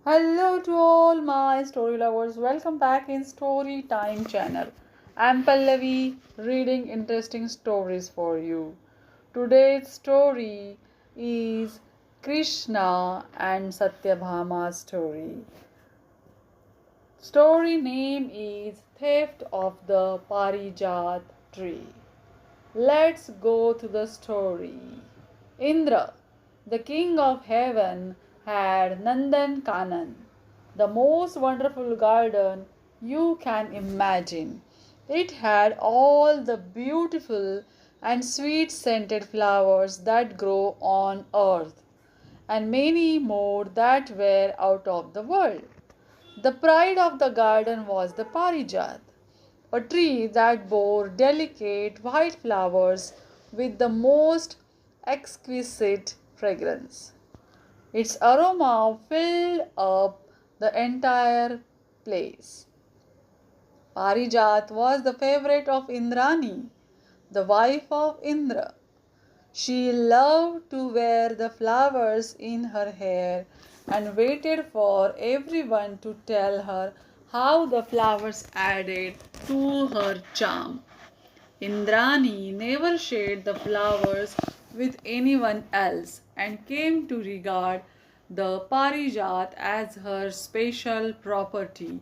Hello to all my story lovers. Welcome back in Story Time channel. I'm Pallavi reading interesting stories for you. Today's story is Krishna and Satyabhama's story. Story name is Theft of the Parijat Tree. Let's go to the story. Indra, the king of heaven, had Nandan Kanan, the most wonderful garden you can imagine. It had all the beautiful and sweet scented flowers that grow on earth, and many more that were out of the world. The pride of the garden was the Parijat, a tree that bore delicate white flowers with the most exquisite fragrance. Its aroma filled up the entire place. Parijat was the favorite of Indrani, the wife of Indra. She loved to wear the flowers in her hair and waited for everyone to tell her how the flowers added to her charm. Indrani never shared the flowers with anyone else and came to regard the Parijat as her special property.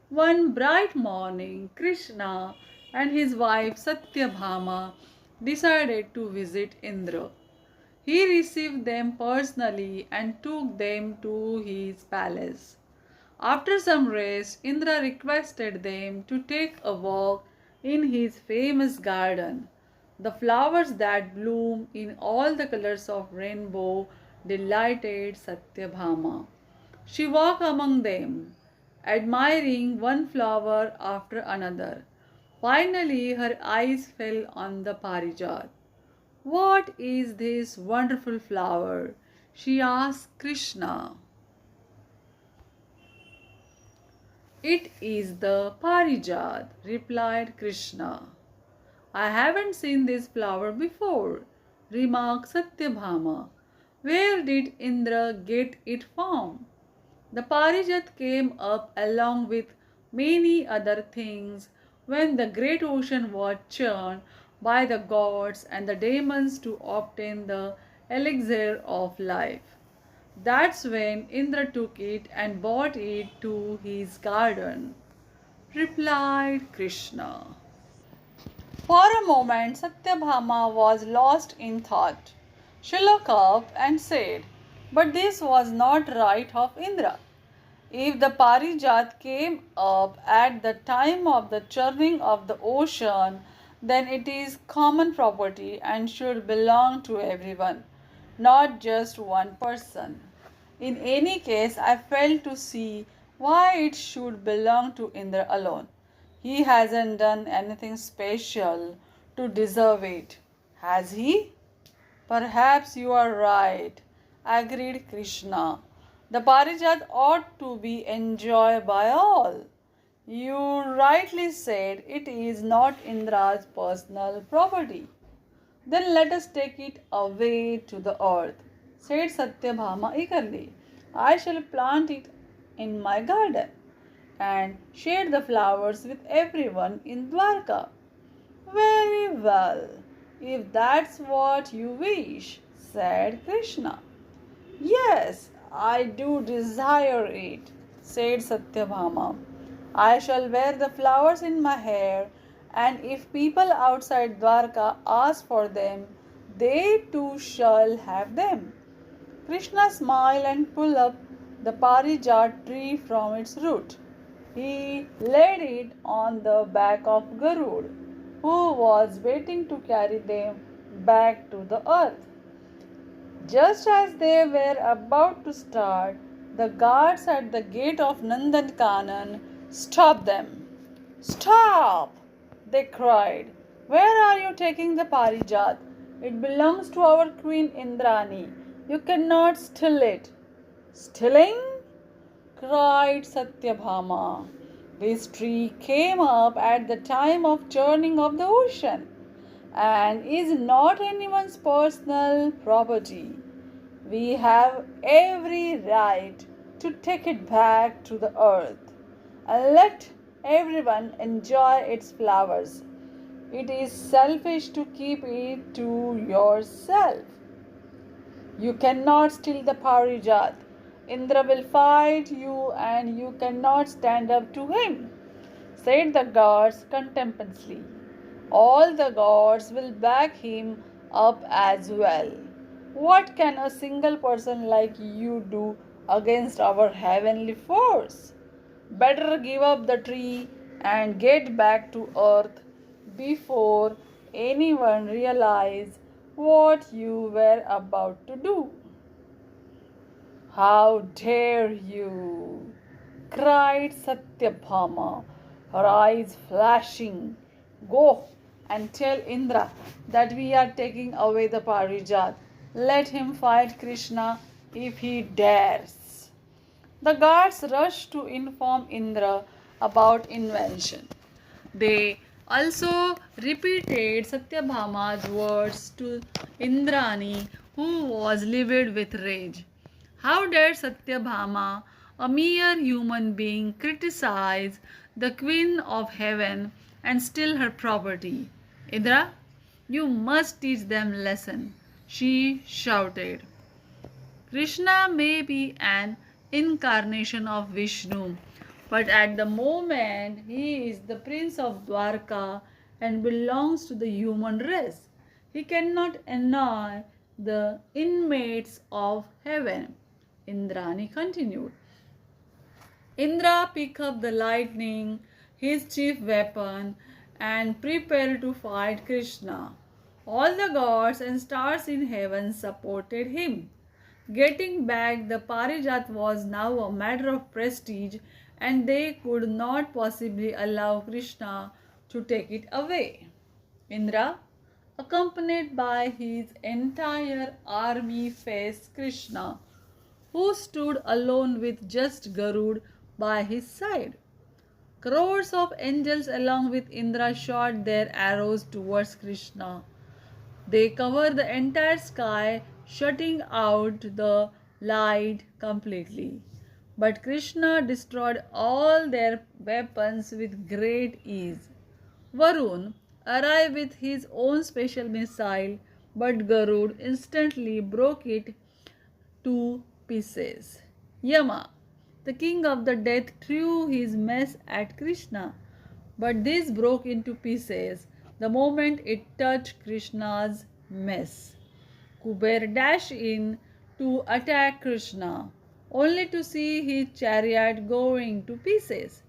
One bright morning, Krishna and his wife Satyabhama decided to visit Indra. He received them personally and took them to his palace. After some rest, Indra requested them to take a walk in his famous garden. The flowers that bloom in all the colors of rainbow delighted Satyabhama. She walked among them, admiring one flower after another. Finally, her eyes fell on the Parijat. What is this wonderful flower? She asked Krishna. It is the Parijat, replied Krishna. I haven't seen this flower before, remarked Satyabhama. Where did Indra get it from? The Parijat came up along with many other things when the great ocean was churned by the gods and the demons to obtain the elixir of life. That's when Indra took it and brought it to his garden, replied Krishna. For a moment, Satyabhama was lost in thought. She looked up and said, But this was not right of Indra. If the Parijat came up at the time of the churning of the ocean, then it is common property and should belong to everyone, not just one person. In any case, I fail to see why it should belong to Indra alone. He hasn't done anything special to deserve it, has he? Perhaps you are right, agreed Krishna. The Parijat ought to be enjoyed by all. You rightly said it is not Indra's personal property. Then let us take it away to the earth, said Satyabhama eagerly. I shall plant it in my garden and share the flowers with everyone in Dwarka. Very well, if that's what you wish, said Krishna. Yes, I do desire it, said Satyabhama. I shall wear the flowers in my hair, and if people outside Dwarka ask for them, they too shall have them. Krishna smiled and pulled up the Parijat tree from its root. He laid it on the back of Garud, who was waiting to carry them back to the earth. Just as they were about to start, the guards at the gate of Nandankanan stopped them. Stop! They cried. Where are you taking the Parijat? It belongs to our queen Indrani. You cannot steal it. Stealing? Cried Satyabhama. This tree came up at the time of churning of the ocean and is not anyone's personal property. We have every right to take it back to the earth and let everyone enjoy its flowers. It is selfish to keep it to yourself. You cannot steal the Parijat. Indra will fight you and you cannot stand up to him, said the gods contemptuously. All the gods will back him up as well. What can a single person like you do against our heavenly force? Better give up the tree and get back to earth before anyone realizes what you were about to do. How dare you? Cried Satyabhama, her eyes flashing. Go and tell Indra that we are taking away the Parijat. Let him fight Krishna if he dares. The guards rushed to inform Indra about invention. They also repeated Satyabhama's words to Indrani, who was livid with rage. How dare Satyabhama, a mere human being, criticize the Queen of Heaven and steal her property? Indra, you must teach them lesson, she shouted. Krishna may be an incarnation of Vishnu, but at the moment he is the prince of Dwarka and belongs to the human race. He cannot annoy the inmates of heaven. Indrani continued. Indra picked up the lightning, his chief weapon, and prepared to fight Krishna. All the gods and stars in heaven supported him. Getting back the Parijat was now a matter of prestige, and they could not possibly allow Krishna to take it away. Indra, accompanied by his entire army, faced Krishna, who stood alone with just Garud by his side. Crores of angels along with Indra shot their arrows towards Krishna. They covered the entire sky, shutting out the light completely. But Krishna destroyed all their weapons with great ease. Varun arrived with his own special missile, but Garud instantly broke it to pieces. Yama, the king of the death, threw his mess at Krishna, but this broke into pieces the moment it touched Krishna's mess. Kuber dashed in to attack Krishna, only to see his chariot going to pieces.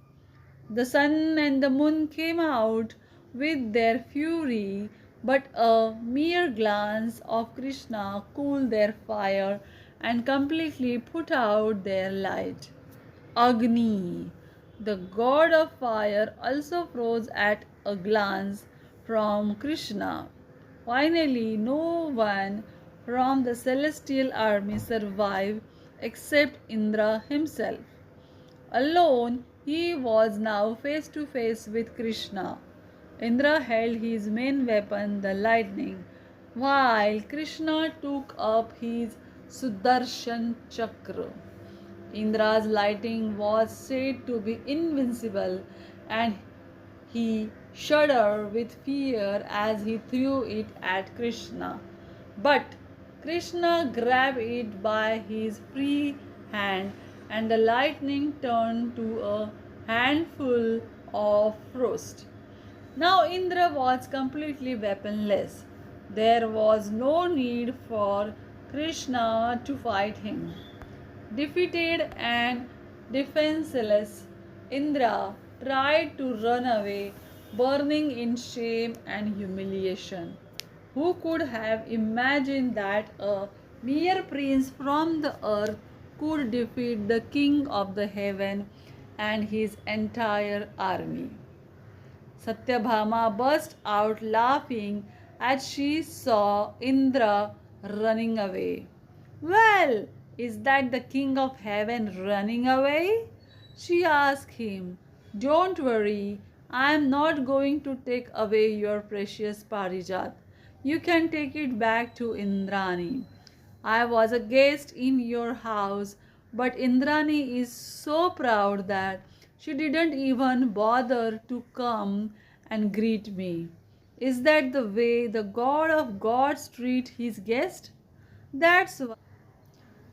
The sun and the moon came out with their fury, but a mere glance of Krishna cooled their fire and completely put out their light. Agni, the god of fire, also froze at a glance from Krishna. Finally, no one from the celestial army survived except Indra himself. Alone, he was now face to face with Krishna. Indra held his main weapon, the lightning, while Krishna took up his Sudarshan Chakra. Indra's lightning was said to be invincible, and he shuddered with fear as he threw it at Krishna. But Krishna grabbed it by his free hand, and the lightning turned to a handful of frost. Now Indra was completely weaponless. There was no need for Krishna to fight him. Defeated and defenseless, Indra tried to run away, burning in shame and humiliation. Who could have imagined that a mere prince from the earth could defeat the king of the heaven and his entire army? Satyabhama burst out laughing as she saw Indra running away. Well, is that the king of heaven running away? She asked him. Don't worry, I am not going to take away your precious Parijat. You can take it back to Indrani. I was a guest in your house, But Indrani is so proud that she didn't even bother to come and greet me. Is that the way the god of gods treat his guest? That's why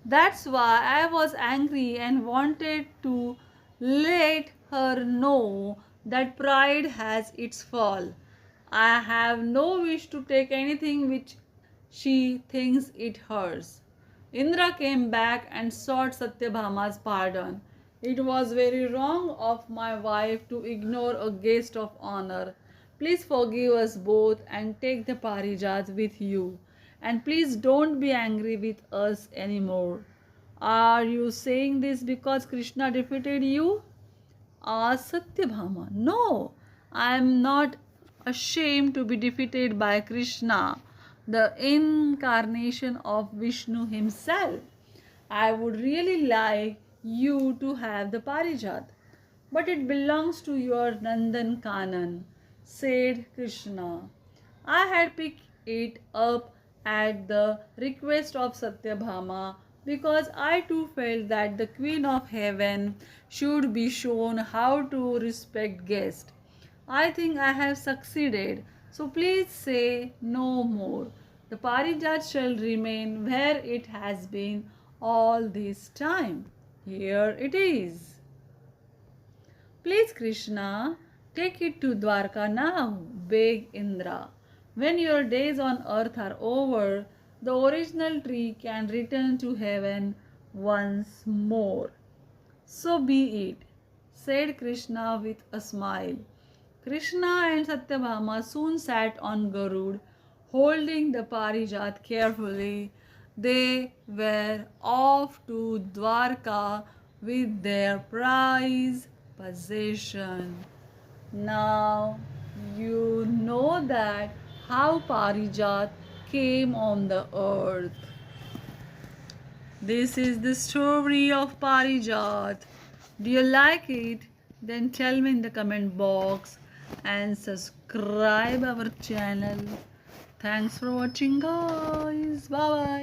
that's why I was angry and wanted to let her know that pride has its fall. I have no wish to take anything which she thinks it hers. Indra came back and sought Satyabhama's pardon. It was very wrong of my wife to ignore a guest of honor. Please forgive us both and take the Parijat with you. And please don't be angry with us anymore. Are you saying this because Krishna defeated you? Asked Satyabhama. No, I am not ashamed to be defeated by Krishna, the incarnation of Vishnu himself. I would really like you to have the Parijat, but it belongs to your Nandan Kanan, said Krishna. I had picked it up at the request of Satyabhama because I too felt that the Queen of Heaven should be shown how to respect guests. I think I have succeeded, so please say no more. The Parijat shall remain where it has been all this time. Here it is. Please, Krishna, take it to Dwarka now, begged Indra. When your days on earth are over, the original tree can return to heaven once more. So be it, said Krishna with a smile. Krishna and Satyabhama soon sat on Garud, holding the Parijat carefully. They were off to Dwarka with their prize possession. Now you know that how Parijat came on the earth. This is the story of Parijat. Do you like it? Then tell me in the comment box and subscribe our channel. Thanks for watching guys. Bye bye.